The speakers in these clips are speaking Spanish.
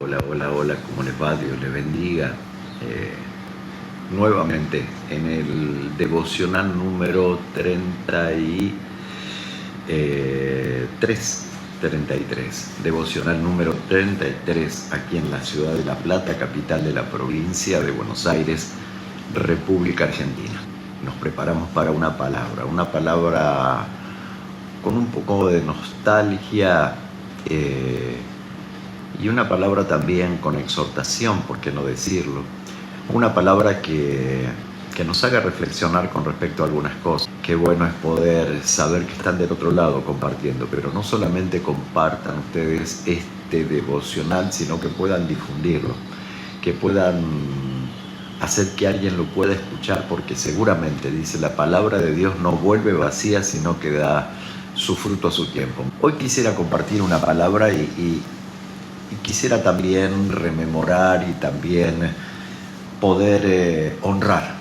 Hola, hola, hola, ¿cómo les va? Dios les bendiga. Nuevamente en el devocional número 33, devocional número 33, aquí en la ciudad de La Plata, capital de la provincia de Buenos Aires, República Argentina. Nos preparamos para una palabra con un poco de nostalgia, y una palabra también con exhortación, por qué no decirlo. Una palabra que nos haga reflexionar con respecto a algunas cosas. Qué bueno es poder saber que están del otro lado compartiendo, pero no solamente compartan ustedes este devocional, sino que puedan difundirlo, que puedan hacer que alguien lo pueda escuchar, porque seguramente, dice, la palabra de Dios no vuelve vacía, sino que da su fruto a su tiempo. Hoy quisiera compartir una palabra y quisiera también rememorar y también poder honrar,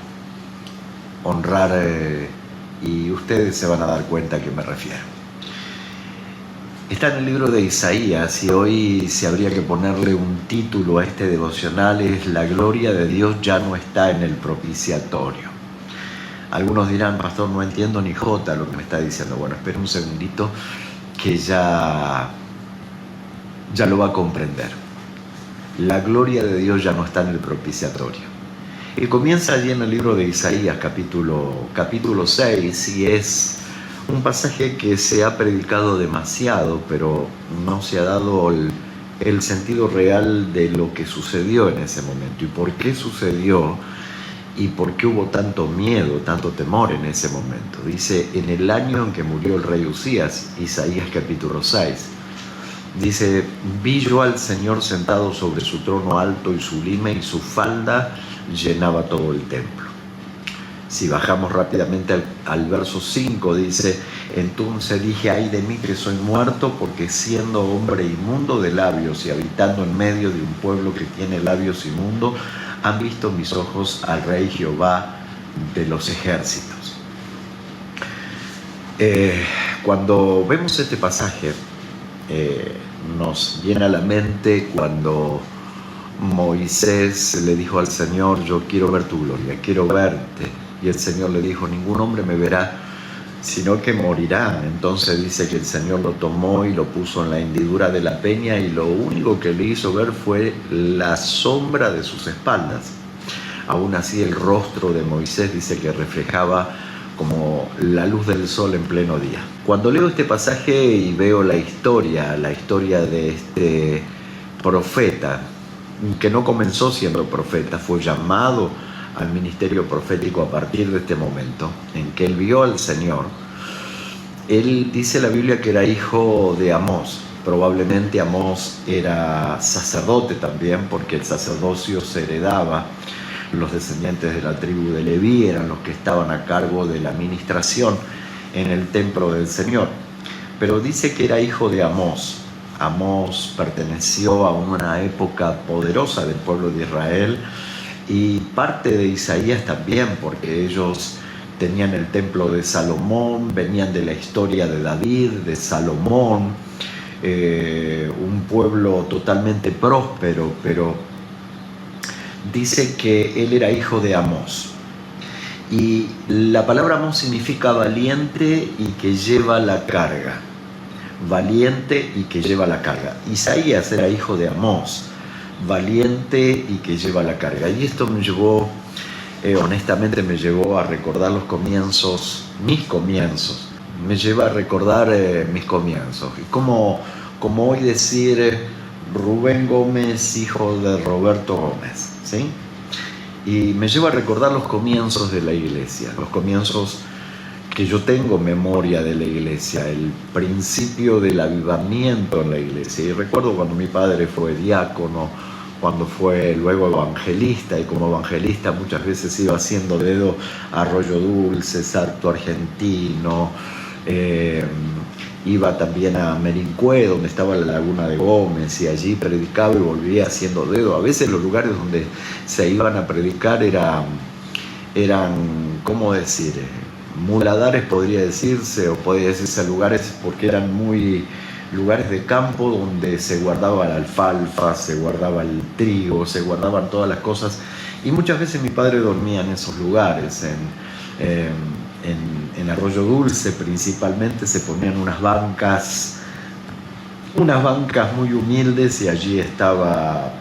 y ustedes se van a dar cuenta a qué me refiero. Está en el libro de Isaías y hoy, si habría que ponerle un título a este devocional, es La gloria de Dios ya no está en el propiciatorio. Algunos dirán: pastor, no entiendo ni jota lo que me está diciendo. Bueno, espera un segundito que ya lo va a comprender. La gloria de Dios ya no está en el propiciatorio. Y comienza allí en el libro de Isaías, capítulo 6, y es un pasaje que se ha predicado demasiado, pero no se ha dado el sentido real de lo que sucedió en ese momento, y por qué sucedió, y por qué hubo tanto miedo, tanto temor en ese momento. Dice: en el año en que murió el rey Usías, Isaías capítulo 6, dice: vi yo al Señor sentado sobre su trono alto y sublime, y su falda llenaba todo el templo. Si bajamos rápidamente al verso 5, dice: entonces dije, ay de mí que soy muerto, porque siendo hombre inmundo de labios y habitando en medio de un pueblo que tiene labios inmundos, han visto mis ojos al Rey Jehová de los ejércitos. Cuando vemos este pasaje, nos viene a la mente cuando Moisés le dijo al Señor: yo quiero ver tu gloria, quiero verte. Y el Señor le dijo: ningún hombre me verá, sino que morirá. Entonces dice que el Señor lo tomó y lo puso en la hendidura de la peña, y lo único que le hizo ver fue la sombra de sus espaldas. Aún así, el rostro de Moisés dice que reflejaba como la luz del sol en pleno día. Cuando leo este pasaje y veo la historia de este profeta, que no comenzó siendo profeta, fue llamado al ministerio profético a partir de este momento en que él vio al Señor. Él, dice la Biblia, que era hijo de Amós. Probablemente Amós era sacerdote también, porque el sacerdocio se heredaba. Los descendientes de la tribu de Leví eran los que estaban a cargo de la administración en el templo del Señor. Pero dice que era hijo de Amós. Amós perteneció a una época poderosa del pueblo de Israel, y parte de Isaías también, porque ellos tenían el templo de Salomón, venían de la historia de David, de Salomón, un pueblo totalmente próspero, pero dice que él era hijo de Amós. Y la palabra Amós significa valiente y que lleva la carga. Valiente y que lleva la carga. Isaías era hijo de Amós, valiente y que lleva la carga. Y esto me llevó, honestamente me llevó a recordar los comienzos, mis comienzos. Me lleva a recordar mis comienzos. Y como hoy decir Rubén Gómez, hijo de Roberto Gómez, ¿sí? Y me lleva a recordar los comienzos de la iglesia, los comienzos que yo tengo memoria de la iglesia, el principio del avivamiento en la iglesia. Y recuerdo cuando mi padre fue diácono, cuando fue luego evangelista, y como evangelista muchas veces iba haciendo dedo a Arroyo Dulce, Salto Argentino, iba también a Merincue, donde estaba la laguna de Gómez, y allí predicaba y volvía haciendo dedo. A veces los lugares donde se iban a predicar eran ¿cómo decir?, muladares, podría decirse, o podría decirse lugares, porque eran muy lugares de campo donde se guardaba la alfalfa, se guardaba el trigo, se guardaban todas las cosas, y muchas veces mi padre dormía en esos lugares, en Arroyo Dulce principalmente se ponían unas bancas muy humildes, y allí estaba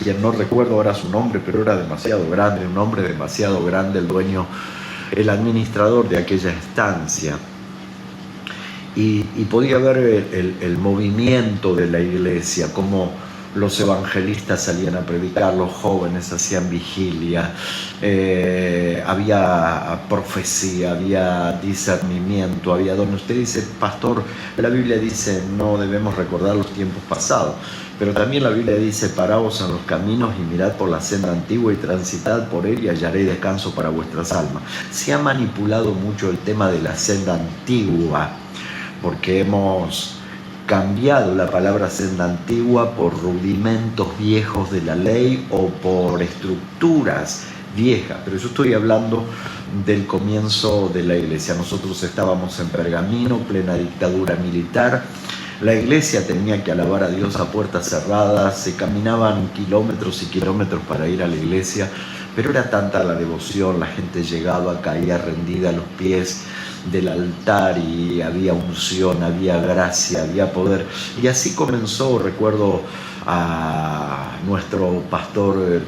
quien no recuerdo ahora su nombre, pero era demasiado grande, un hombre demasiado grande, el dueño, el administrador de aquella estancia. Y podía ver el movimiento de la iglesia, cómo los evangelistas salían a predicar, los jóvenes hacían vigilia, había profecía, había discernimiento, había donde usted dice, pastor, la Biblia dice no debemos recordar los tiempos pasados, pero también la Biblia dice, paraos en los caminos y mirad por la senda antigua y transitad por él y hallaréis descanso para vuestras almas. Se ha manipulado mucho el tema de la senda antigua, porque hemos cambiado la palabra senda antigua por rudimentos viejos de la ley o por estructuras viejas, pero yo estoy hablando del comienzo de la iglesia. Nosotros estábamos en Pergamino, plena dictadura militar. La iglesia tenía que alabar a Dios a puertas cerradas, se caminaban kilómetros y kilómetros para ir a la iglesia, pero era tanta la devoción, la gente llegaba, caía rendida a los pies del altar y había unción, había gracia, había poder. Y así comenzó, recuerdo a nuestro pastor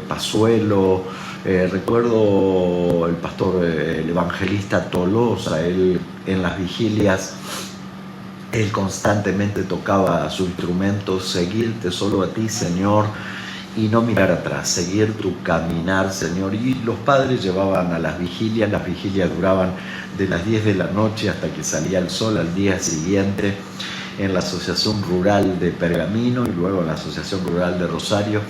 Pazuelo, recuerdo el pastor, el evangelista Tolosa, él en las vigilias, él constantemente tocaba su instrumento, seguirte solo a ti, Señor, y no mirar atrás, seguir tu caminar, Señor. Y los padres llevaban a las vigilias duraban de las 10 de la noche hasta que salía el sol al día siguiente, en la Asociación Rural de Pergamino y luego en la Asociación Rural de Rosario.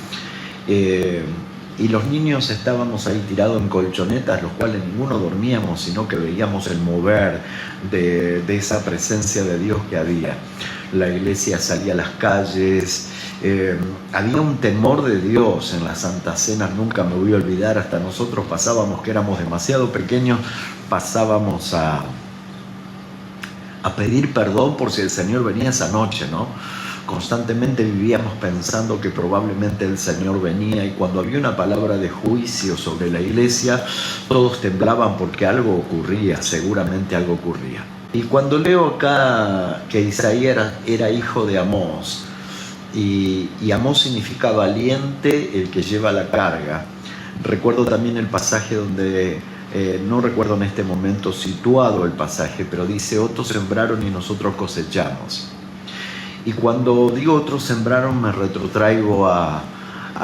Y los niños estábamos ahí tirados en colchonetas, los cuales ninguno dormíamos, sino que veíamos el mover de esa presencia de Dios que había. La iglesia salía a las calles, había un temor de Dios en las Santas Cenas, nunca me voy a olvidar, hasta nosotros pasábamos, que éramos demasiado pequeños, pasábamos a pedir perdón por si el Señor venía esa noche, ¿no? Constantemente vivíamos pensando que probablemente el Señor venía, y cuando había una palabra de juicio sobre la iglesia, todos temblaban porque algo ocurría, seguramente algo ocurría. Y cuando leo acá que Isaías era hijo de Amós, y Amós significa valiente, el que lleva la carga, recuerdo también el pasaje donde, no recuerdo en este momento situado el pasaje, pero dice, otros sembraron y nosotros cosechamos. Y cuando digo otros sembraron, me retrotraigo a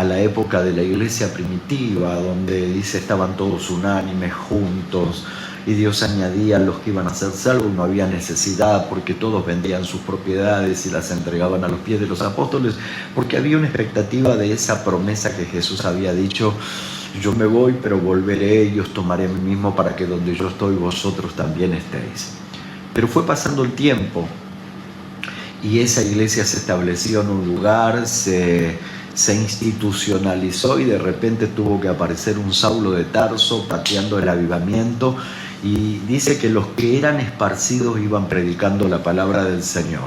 la época de la iglesia primitiva, donde dice estaban todos unánimes, juntos, y Dios añadía a los que iban a ser salvos, no había necesidad, porque todos vendían sus propiedades y las entregaban a los pies de los apóstoles, porque había una expectativa de esa promesa que Jesús había dicho, yo me voy, pero volveré y os tomaré a mí mismo para que donde yo estoy vosotros también estéis. Pero fue pasando el tiempo, y esa iglesia se estableció en un lugar, se institucionalizó, y de repente tuvo que aparecer un Saulo de Tarso pateando el avivamiento, y dice que los que eran esparcidos iban predicando la palabra del Señor.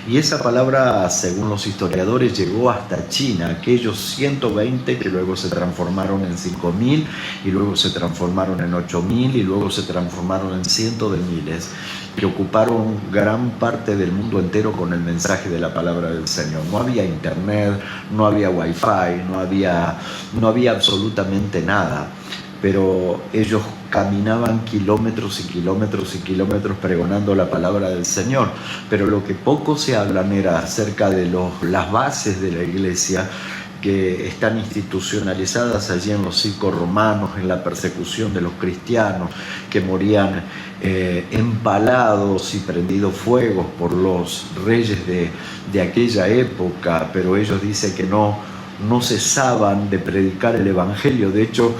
Y esa palabra, según los historiadores, llegó hasta China, aquellos 120 que luego se transformaron en 5.000, y luego se transformaron en 8.000, y luego se transformaron en cientos de miles, que ocuparon gran parte del mundo entero con el mensaje de la palabra del Señor. No había internet, no había wifi, no había absolutamente nada, pero ellos caminaban kilómetros y kilómetros y kilómetros pregonando la palabra del Señor. Pero lo que poco se hablan era acerca de las bases de la iglesia, que están institucionalizadas allí en los circos romanos, en la persecución de los cristianos, que morían empalados y prendidos fuegos por los reyes de aquella época, pero ellos dicen que no cesaban de predicar el evangelio. De hecho,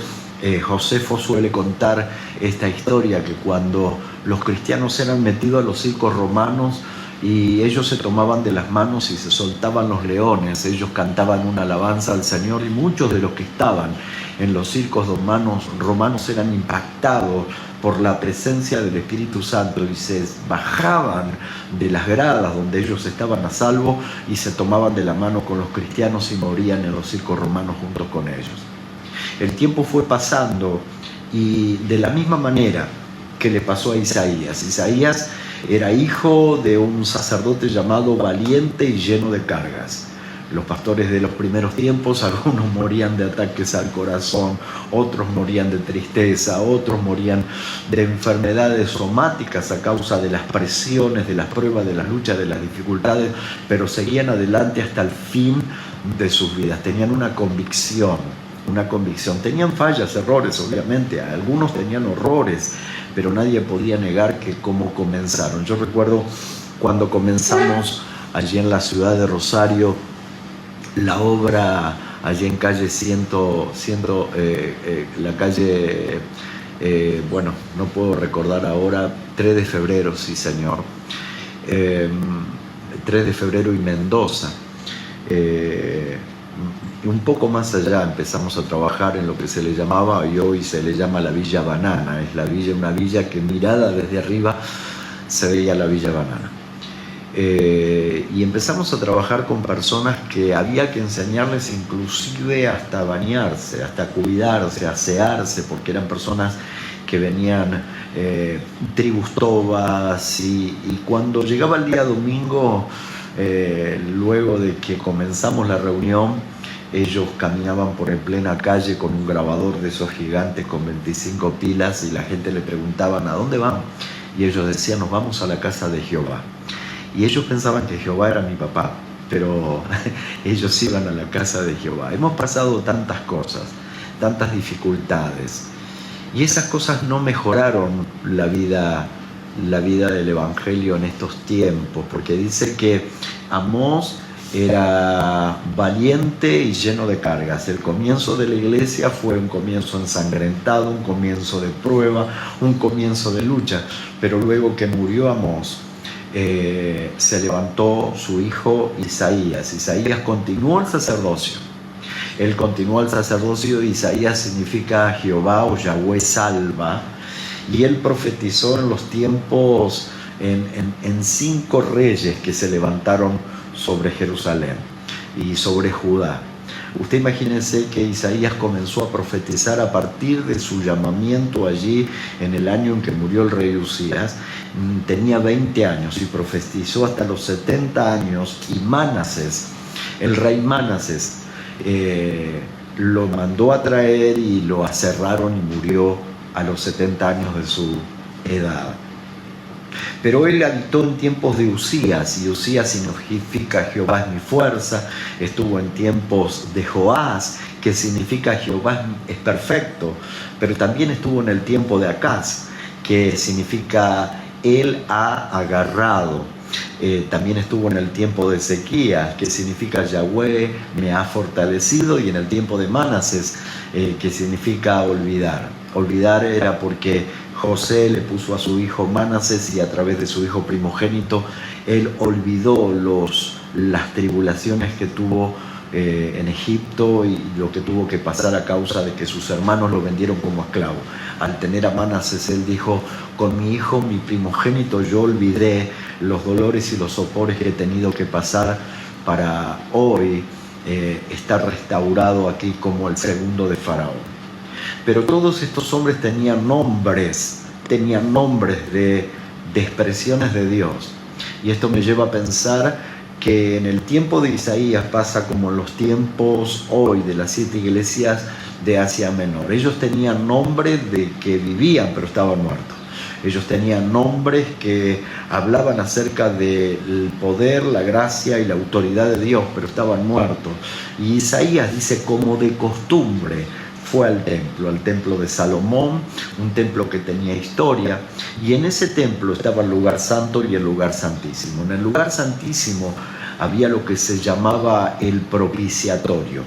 Josefo suele contar esta historia, que cuando los cristianos eran metidos a los circos romanos y ellos se tomaban de las manos y se soltaban los leones, ellos cantaban una alabanza al Señor, y muchos de los que estaban en los circos romanos eran impactados por la presencia del Espíritu Santo y se bajaban de las gradas donde ellos estaban a salvo y se tomaban de la mano con los cristianos y morían en los circos romanos junto con ellos. El tiempo fue pasando y de la misma manera que le pasó a Isaías. Isaías era hijo de un sacerdote llamado Valiente y lleno de cargas. Los pastores de los primeros tiempos, algunos morían de ataques al corazón, otros morían de tristeza, otros morían de enfermedades somáticas a causa de las presiones, de las pruebas, de las luchas, de las dificultades, pero seguían adelante hasta el fin de sus vidas. Tenían una convicción. Tenían fallas, errores, obviamente, algunos tenían horrores, pero nadie podía negar que cómo comenzaron. Yo recuerdo cuando comenzamos allí en la ciudad de Rosario, la obra allí en calle la calle, bueno, no puedo recordar ahora, 3 de febrero, sí señor, 3 de febrero y Mendoza. Un poco más allá empezamos a trabajar en lo que se le llamaba y hoy se le llama la Villa Banana. Es una villa que mirada desde arriba se veía la Villa Banana. Y empezamos a trabajar con personas que había que enseñarles inclusive hasta bañarse, hasta cuidarse, asearse, porque eran personas que venían tribus tobas y cuando llegaba el día domingo, luego de que comenzamos la reunión, ellos caminaban por en plena calle con un grabador de esos gigantes con 25 pilas y la gente le preguntaban ¿a dónde van? Y ellos decían nos vamos a la casa de Jehová. Y ellos pensaban que Jehová era mi papá, pero ellos iban a la casa de Jehová. Hemos pasado tantas cosas, tantas dificultades, y esas cosas no mejoraron la vida del Evangelio en estos tiempos, porque dice que Amós era valiente y lleno de cargas. El comienzo de la iglesia fue un comienzo ensangrentado, un comienzo de prueba, un comienzo de lucha, pero luego que murió Amós, se levantó su hijo Isaías. Isaías continuó el sacerdocio. Él continuó el sacerdocio. Isaías significa Jehová o Yahweh salva. Y él profetizó en los tiempos, en 5 reyes que se levantaron sobre Jerusalén y sobre Judá. Usted imagínense que Isaías comenzó a profetizar a partir de su llamamiento allí en el año en que murió el rey Usías. Tenía 20 años y profetizó hasta los 70 años, y Manases, el rey Manases, lo mandó a traer y lo aserraron y murió a los 70 años de su edad. Pero él habitó en tiempos de Usías, y Usías significa Jehová es mi fuerza. Estuvo en tiempos de Joás, que significa Jehová es perfecto, pero también estuvo en el tiempo de Acaz, que significa él ha agarrado. También estuvo en el tiempo de Ezequías, que significa Yahweh me ha fortalecido, y en el tiempo de Manases, que significa olvidar. Olvidar era porque José le puso a su hijo Manases, y a través de su hijo primogénito él olvidó las tribulaciones que tuvo en Egipto y lo que tuvo que pasar a causa de que sus hermanos lo vendieron como esclavo. Al tener a Manases, él dijo: con mi hijo, mi primogénito, yo olvidé los dolores y los sopores que he tenido que pasar para hoy estar restaurado aquí como el segundo de Faraón. Pero todos estos hombres tenían nombres de expresiones de Dios. Y esto me lleva a pensar que en el tiempo de Isaías pasa como en los tiempos hoy de las 7 iglesias de Asia Menor. Ellos tenían nombres de que vivían pero estaban muertos. Ellos tenían nombres que hablaban acerca del poder, la gracia y la autoridad de Dios, pero estaban muertos. Y Isaías dice, como de costumbre, fue al templo de Salomón, un templo que tenía historia, y en ese templo estaba el lugar santo y el lugar santísimo. En el lugar santísimo había lo que se llamaba el propiciatorio.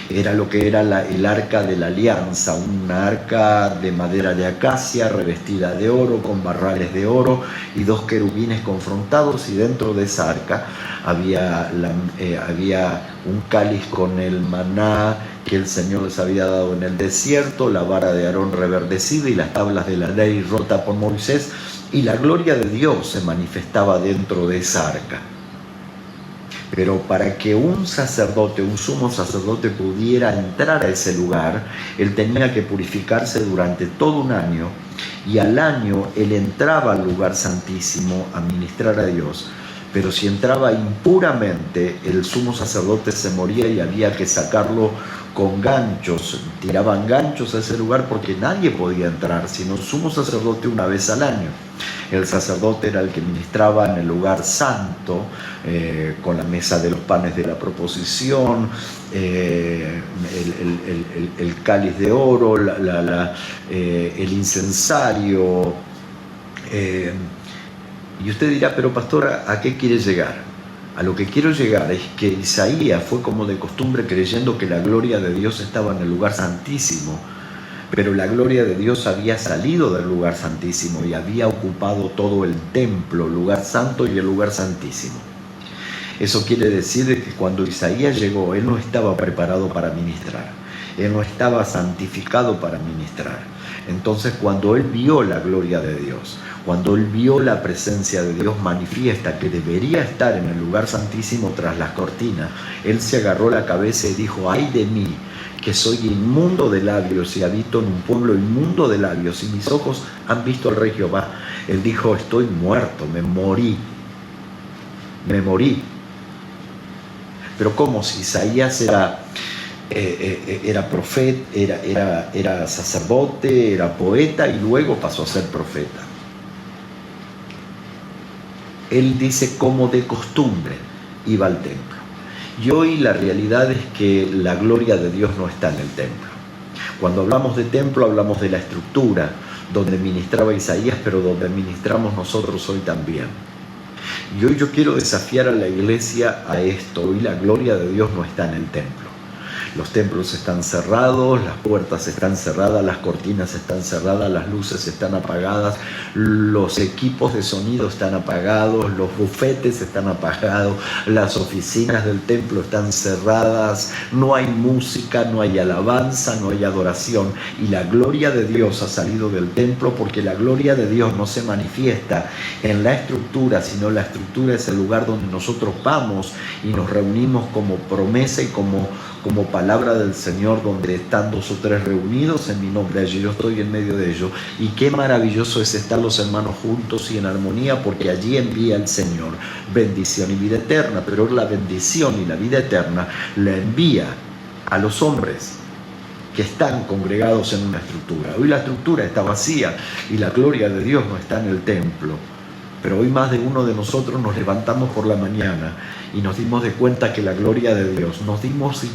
Era lo que era el arca de la alianza, una arca de madera de acacia revestida de oro, con barrales de oro y 2 querubines confrontados, y dentro de esa arca había un cáliz con el maná que el Señor les había dado en el desierto, la vara de Aarón reverdecida y las tablas de la ley rota por Moisés, y la gloria de Dios se manifestaba dentro de esa arca. Pero para que un sacerdote, un sumo sacerdote, pudiera entrar a ese lugar, él tenía que purificarse durante todo un año, y al año él entraba al lugar santísimo a ministrar a Dios. Pero si entraba impuramente, el sumo sacerdote se moría y había que sacarlo con ganchos. Tiraban ganchos a ese lugar porque nadie podía entrar, sino el sumo sacerdote una vez al año. El sacerdote era el que ministraba en el lugar santo, con la mesa de los panes de la proposición, el cáliz de oro, el incensario. Y usted dirá, pero pastor, ¿a qué quiere llegar? A lo que quiero llegar es que Isaías fue como de costumbre creyendo que la gloria de Dios estaba en el lugar santísimo, pero la gloria de Dios había salido del lugar santísimo y había ocupado todo el templo, el lugar santo y el lugar santísimo. Eso quiere decir que cuando Isaías llegó, él no estaba preparado para ministrar, él no estaba santificado para ministrar. Entonces, cuando él vio la gloria de Dios, cuando él vio la presencia de Dios manifiesta que debería estar en el lugar santísimo tras las cortinas, él se agarró la cabeza y dijo: ¡ay de mí, que soy inmundo de labios y habito en un pueblo inmundo de labios, y mis ojos han visto al Rey Jehová! Él dijo: estoy muerto, me morí. Pero ¿cómo? Si Isaías era profeta, era sacerdote, era poeta y luego pasó a ser profeta. Él dice: como de costumbre iba al templo. Y hoy la realidad es que la gloria de Dios no está en el templo. Cuando hablamos de templo, hablamos de la estructura donde ministraba Isaías, pero donde ministramos nosotros hoy también. Y hoy yo quiero desafiar a la iglesia a esto. Hoy la gloria de Dios no está en el templo. Los templos están cerrados, las puertas están cerradas, las cortinas están cerradas, las luces están apagadas, los equipos de sonido están apagados, los bufetes están apagados, las oficinas del templo están cerradas, no hay música, no hay alabanza, no hay adoración. Y la gloria de Dios ha salido del templo, porque la gloria de Dios no se manifiesta en la estructura, sino la estructura es el lugar donde nosotros vamos y nos reunimos como promesa y como palabra del Señor, donde están 2 o 3 reunidos en mi nombre, allí yo estoy en medio de ellos. Y qué maravilloso es estar los hermanos juntos y en armonía, porque allí envía el Señor bendición y vida eterna. Pero la bendición y la vida eterna la envía a los hombres que están congregados en una estructura. Hoy la estructura está vacía y la gloria de Dios no está en el templo. Pero hoy más de uno de nosotros nos levantamos por la mañana y nos dimos de cuenta que la gloria de Dios,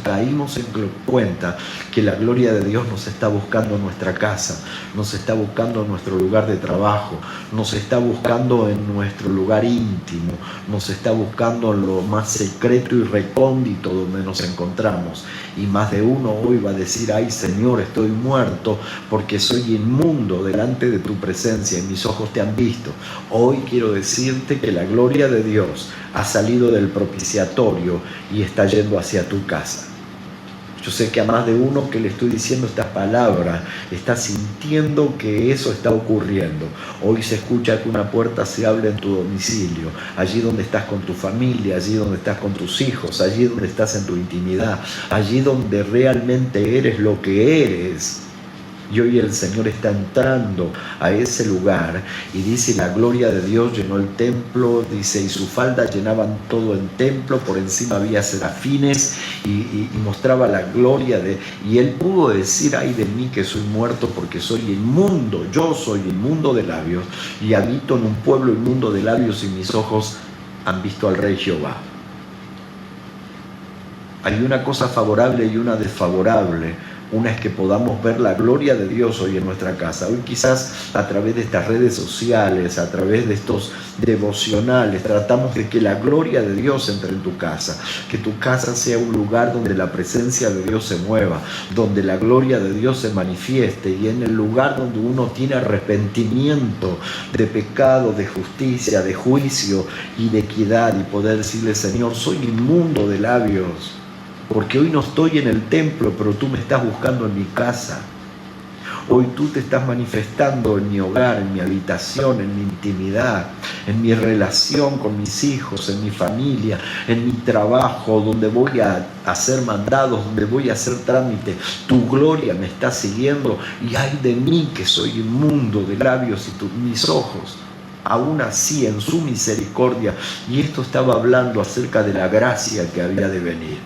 caímos en cuenta que la gloria de Dios nos está buscando en nuestra casa, nos está buscando en nuestro lugar de trabajo, nos está buscando en nuestro lugar íntimo, nos está buscando en lo más secreto y recóndito donde nos encontramos. Y más de uno hoy va a decir: ay Señor, estoy muerto porque soy inmundo delante de tu presencia y mis ojos te han visto. Hoy quiero decirte que la gloria de Dios ha salido del propiciatorio y está yendo hacia tu casa. Yo sé que a más de uno que le estoy diciendo estas palabras está sintiendo que eso está ocurriendo. Hoy se escucha que una puerta se abre en tu domicilio, allí donde estás con tu familia, allí donde estás con tus hijos, allí donde estás en tu intimidad, allí donde realmente eres lo que eres. Y hoy el Señor está entrando a ese lugar y dice: la gloria de Dios llenó el templo, dice, y su falda llenaban todo el templo, por encima había serafines y mostraba la gloria de... Y él pudo decir: ay de mí que soy muerto porque soy inmundo, yo soy inmundo de labios y habito en un pueblo inmundo de labios y mis ojos han visto al Rey Jehová. Hay una cosa favorable y una desfavorable Una es que podamos ver la gloria de Dios hoy en nuestra casa. Hoy quizás a través de estas redes sociales, a través de estos devocionales, tratamos de que la gloria de Dios entre en tu casa. Que tu casa sea un lugar donde la presencia de Dios se mueva, donde la gloria de Dios se manifieste, y en el lugar donde uno tiene arrepentimiento de pecado, de justicia, de juicio y de equidad, y poder decirle: Señor, soy inmundo de labios, porque hoy no estoy en el templo, pero tú me estás buscando en mi casa. Hoy tú te estás manifestando en mi hogar, en mi habitación, en mi intimidad, en mi relación con mis hijos, en mi familia, en mi trabajo, donde voy a hacer mandados, donde voy a hacer trámite. Tu gloria me está siguiendo, y ay de mí que soy inmundo de labios y mis ojos. Aún así, en su misericordia. Y esto estaba hablando acerca de la gracia que había de venir.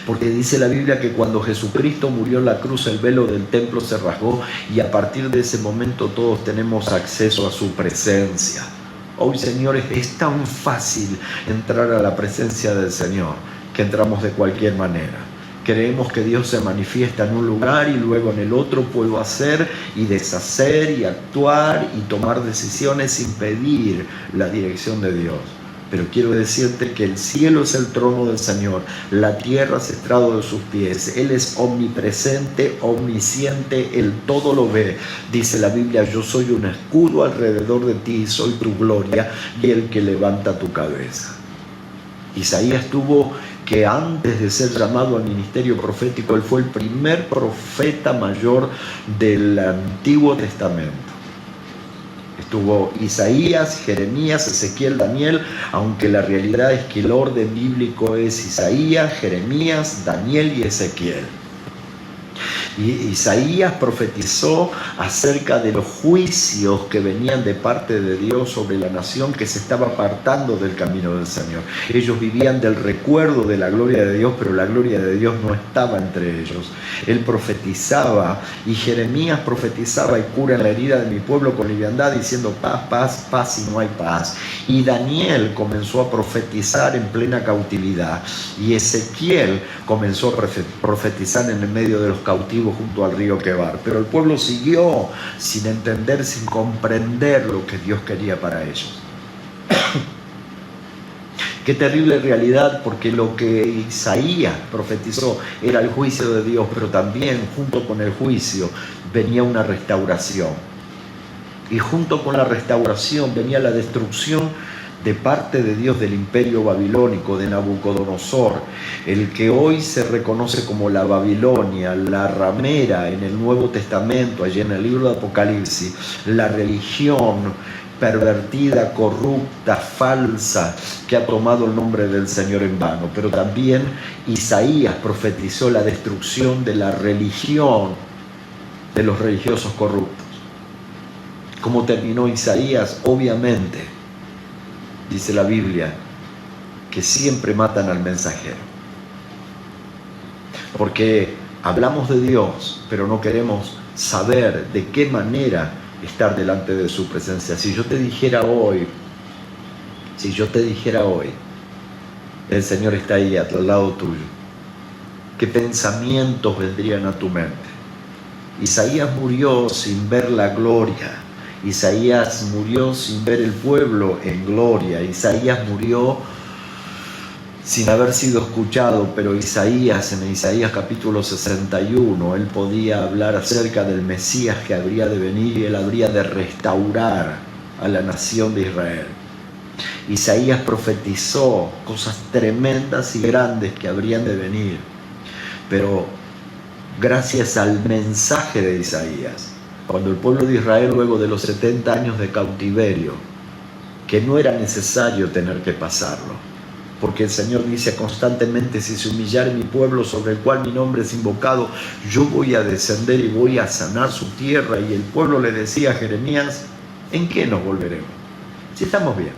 Porque dice la Biblia que cuando Jesucristo murió en la cruz, el velo del templo se rasgó, y a partir de ese momento todos tenemos acceso a su presencia. Hoy, señores, es tan fácil entrar a la presencia del Señor que entramos de cualquier manera. Creemos que Dios se manifiesta en un lugar y luego en el otro puedo hacer y deshacer y actuar y tomar decisiones sin pedir la dirección de Dios. Pero quiero decirte que el cielo es el trono del Señor, la tierra es estrado de sus pies. Él es omnipresente, omnisciente, Él todo lo ve. Dice la Biblia: yo soy un escudo alrededor de ti, soy tu gloria y el que levanta tu cabeza. Isaías tuvo que, antes de ser llamado al ministerio profético, él fue el primer profeta mayor del Antiguo Testamento. Estuvo Isaías, Jeremías, Ezequiel, Daniel, aunque la realidad es que el orden bíblico es Isaías, Jeremías, Daniel y Ezequiel. Y Isaías profetizó acerca de los juicios que venían de parte de Dios sobre la nación que se estaba apartando del camino del Señor. Ellos vivían del recuerdo de la gloria de Dios, pero la gloria de Dios no estaba entre ellos. Él profetizaba, y Jeremías profetizaba: y cura la herida de mi pueblo con liviandad, diciendo paz, paz, paz, y no hay paz. Y Daniel comenzó a profetizar en plena cautividad, y Ezequiel comenzó a profetizar en el medio de los cautivos junto al río Quebar. Pero el pueblo siguió sin entender, sin comprender lo que Dios quería para ellos. Qué terrible realidad, porque lo que Isaías profetizó era el juicio de Dios, pero también junto con el juicio venía una restauración. Y junto con la restauración venía la destrucción de parte de Dios del imperio babilónico de Nabucodonosor, el que hoy se reconoce como la Babilonia, la ramera en el Nuevo Testamento, allí en el libro de Apocalipsis, la religión pervertida, corrupta, falsa, que ha tomado el nombre del Señor en vano. Pero también Isaías profetizó la destrucción de la religión de los religiosos corruptos. ¿Cómo terminó Isaías? Obviamente, dice la Biblia, que siempre matan al mensajero. Porque hablamos de Dios, pero no queremos saber de qué manera estar delante de su presencia. Si yo te dijera hoy, el Señor está ahí al lado tuyo, ¿qué pensamientos vendrían a tu mente? Isaías murió sin ver la gloria. Isaías murió sin ver el pueblo en gloria. Isaías murió sin haber sido escuchado, pero Isaías, en Isaías capítulo 61, él podía hablar acerca del Mesías que habría de venir, y él habría de restaurar a la nación de Israel. Isaías profetizó cosas tremendas y grandes que habrían de venir, pero gracias al mensaje de Isaías, cuando el pueblo de Israel, luego de los 70 años de cautiverio, que no era necesario tener que pasarlo, porque el Señor dice constantemente: si se humillare mi pueblo sobre el cual mi nombre es invocado, yo voy a descender y voy a sanar su tierra. Y el pueblo le decía a Jeremías: ¿en qué nos volveremos? Si estamos bien.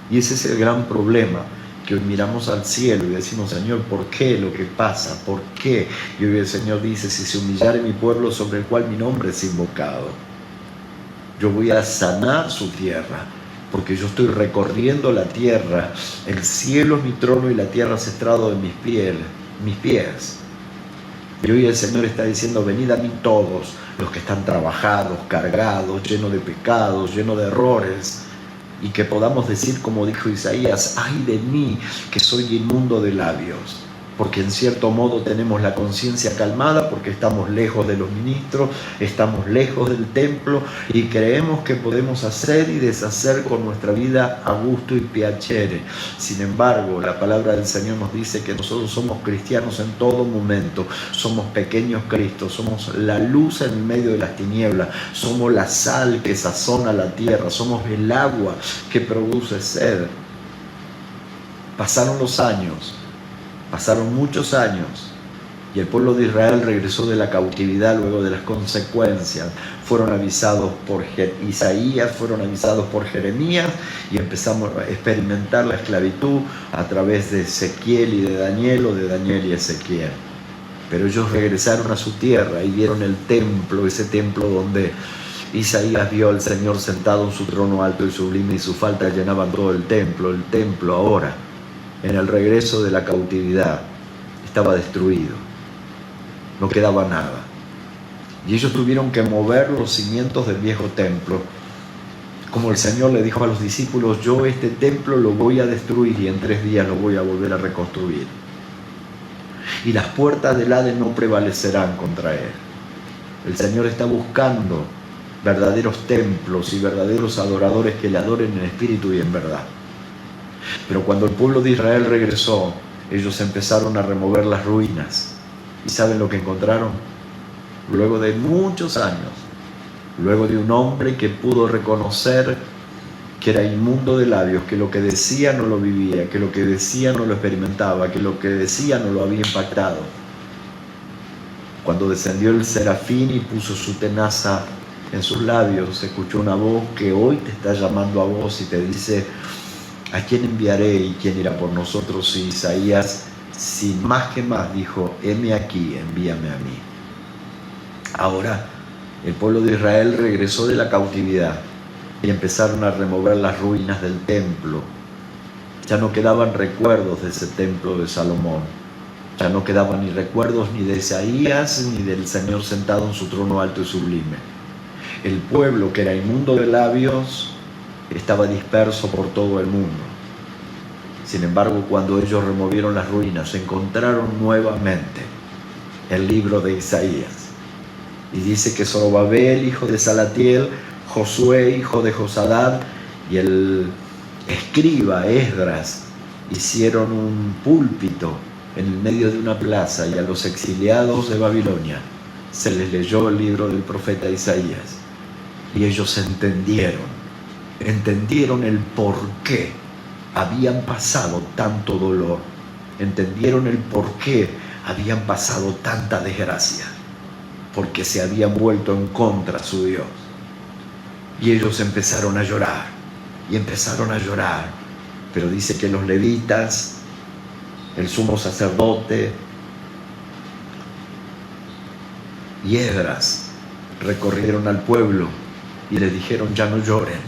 Y ese es el gran problema, que hoy miramos al cielo y decimos: Señor, ¿por qué lo que pasa? ¿Por qué? Y hoy el Señor dice: si se humillare mi pueblo sobre el cual mi nombre es invocado, yo voy a sanar su tierra, porque yo estoy recorriendo la tierra. El cielo es mi trono y la tierra es estrado de mis pies. Y hoy el Señor está diciendo, venid a mí todos los que están trabajados, cargados, llenos de pecados, llenos de errores, y que podamos decir, como dijo Isaías, ay de mí que soy inmundo de labios, porque en cierto modo tenemos la conciencia calmada porque estamos lejos de los ministros, estamos lejos del templo y creemos que podemos hacer y deshacer con nuestra vida a gusto y piacere. Sin embargo, la palabra del Señor nos dice que nosotros somos cristianos en todo momento, somos pequeños Cristos, somos la luz en el medio de las tinieblas, somos la sal que sazona la tierra, somos el agua que produce sed. Pasaron los años. Pasaron muchos años y el pueblo de Israel regresó de la cautividad luego de las consecuencias. Fueron avisados por Isaías, fueron avisados por Jeremías y empezamos a experimentar la esclavitud a través de Ezequiel y de Daniel o de Daniel y Ezequiel. Pero ellos regresaron a su tierra y vieron el templo, ese templo donde Isaías vio al Señor sentado en su trono alto y sublime y sus faldas llenaban todo el templo. El templo ahora, en el regreso de la cautividad, estaba destruido, no quedaba nada. Y ellos tuvieron que mover los cimientos del viejo templo. Como el Señor le dijo a los discípulos, yo este templo lo voy a destruir y en 3 días lo voy a volver a reconstruir. Y las puertas del Hades no prevalecerán contra él. El Señor está buscando verdaderos templos y verdaderos adoradores que le adoren en espíritu y en verdad. Pero cuando el pueblo de Israel regresó, ellos empezaron a remover las ruinas. ¿Y saben lo que encontraron? Luego de muchos años, luego de un hombre que pudo reconocer que era inmundo de labios, que lo que decía no lo vivía, que lo que decía no lo experimentaba, que lo que decía no lo había impactado. Cuando descendió el serafín y puso su tenaza en sus labios, se escuchó una voz que hoy te está llamando a vos y te dice, ¿a quién enviaré y quién irá por nosotros? Y Isaías, sin más que más, dijo, heme aquí, envíame a mí. Ahora, el pueblo de Israel regresó de la cautividad y empezaron a remover las ruinas del templo. Ya no quedaban recuerdos de ese templo de Salomón. Ya no quedaban ni recuerdos ni de Isaías ni del Señor sentado en su trono alto y sublime. El pueblo que era inmundo de labios estaba disperso por todo el mundo. Sin embargo, cuando ellos removieron las ruinas, encontraron nuevamente el libro de Isaías. Y dice que Zorobabel, hijo de Salatiel, Josué, hijo de Josadad, y el escriba Esdras hicieron un púlpito en el medio de una plaza, y a los exiliados de Babilonia se les leyó el libro del profeta Isaías. Y ellos entendieron el por qué habían pasado tanto dolor, entendieron el por qué habían pasado tanta desgracia, porque se habían vuelto en contra de su Dios. Y ellos empezaron a llorar, y empezaron a llorar, pero dice que los levitas, el sumo sacerdote y Esdras recorrieron al pueblo y les dijeron, ya no lloren,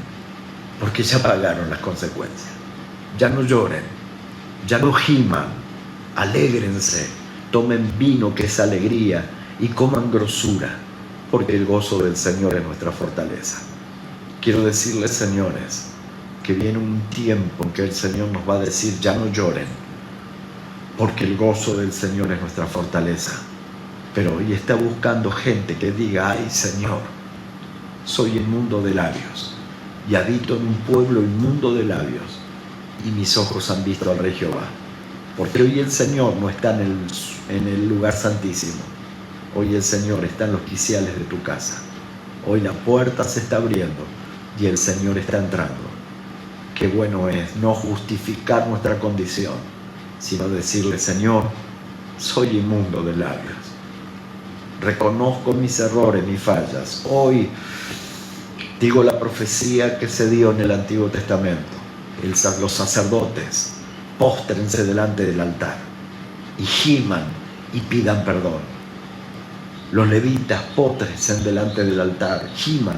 porque ya pagaron las consecuencias. Ya no lloren, ya no giman, alégrense, tomen vino que es alegría y coman grosura, porque el gozo del Señor es nuestra fortaleza. Quiero decirles, señores, que viene un tiempo en que el Señor nos va a decir, ya no lloren, porque el gozo del Señor es nuestra fortaleza. Pero hoy está buscando gente que diga, ay Señor, soy inmundo de labios y habito en un pueblo inmundo de labios, y mis ojos han visto al Rey Jehová. Porque hoy el Señor no está en el lugar santísimo. Hoy el Señor está en los quiciales de tu casa. Hoy la puerta se está abriendo y el Señor está entrando. Qué bueno es no justificar nuestra condición, sino decirle, Señor, soy inmundo de labios. Reconozco mis errores, mis fallas. Hoy digo la profecía que se dio en el Antiguo Testamento. Los sacerdotes póstrense delante del altar y giman y pidan perdón. Los levitas póstrense delante del altar, giman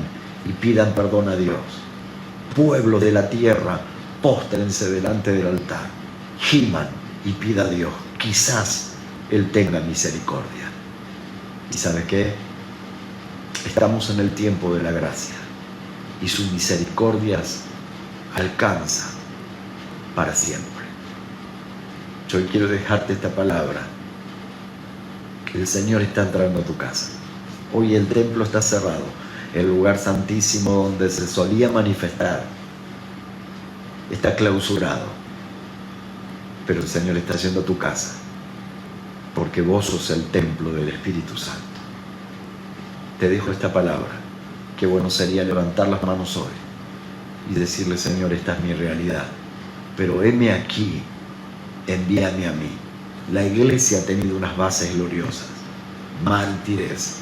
y pidan perdón a Dios. Pueblo de la tierra, póstrense delante del altar, giman y pida a Dios. Quizás Él tenga misericordia. ¿Y sabe qué? Estamos en el tiempo de la gracia y sus misericordias alcanzan para siempre. Yo hoy quiero dejarte esta palabra, que el Señor está entrando a tu casa. Hoy el templo está cerrado, el lugar santísimo donde se solía manifestar está clausurado, pero el Señor está yendo a tu casa, porque vos sos el templo del Espíritu Santo. Te dejo esta palabra. Qué bueno sería levantar las manos hoy y decirle: Señor, esta es mi realidad, pero heme aquí, envíame a mí. La iglesia ha tenido unas bases gloriosas, mártires,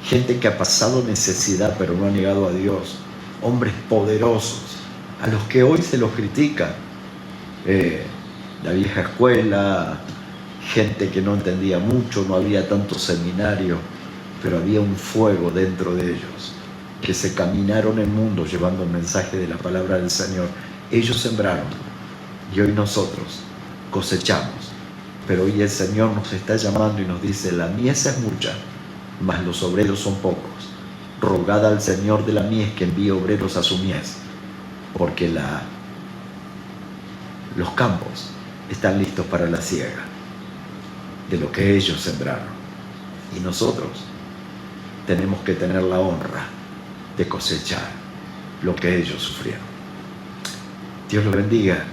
gente que ha pasado necesidad pero no ha negado a Dios, hombres poderosos a los que hoy se los critica, la vieja escuela, gente que no entendía mucho, no había tanto seminario, pero había un fuego dentro de ellos, que se caminaron el mundo llevando el mensaje de la palabra del Señor. Ellos sembraron y hoy nosotros cosechamos, pero hoy el Señor nos está llamando y nos dice: la mies es mucha, mas los obreros son pocos. Rogad al Señor de la mies que envíe obreros a su mies, porque los campos están listos para la siega de lo que ellos sembraron, y nosotros tenemos que tener la honra de cosechar lo que ellos sufrieron. Dios los bendiga,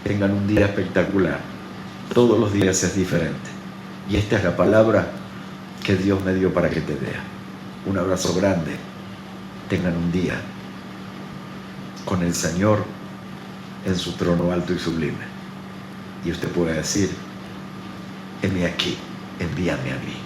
tengan un día espectacular. Todos los días es diferente, y esta es la palabra que Dios me dio para que te vea. Un abrazo grande, tengan un día con el Señor en su trono alto y sublime, y usted puede decir: heme aquí, envíame a mí.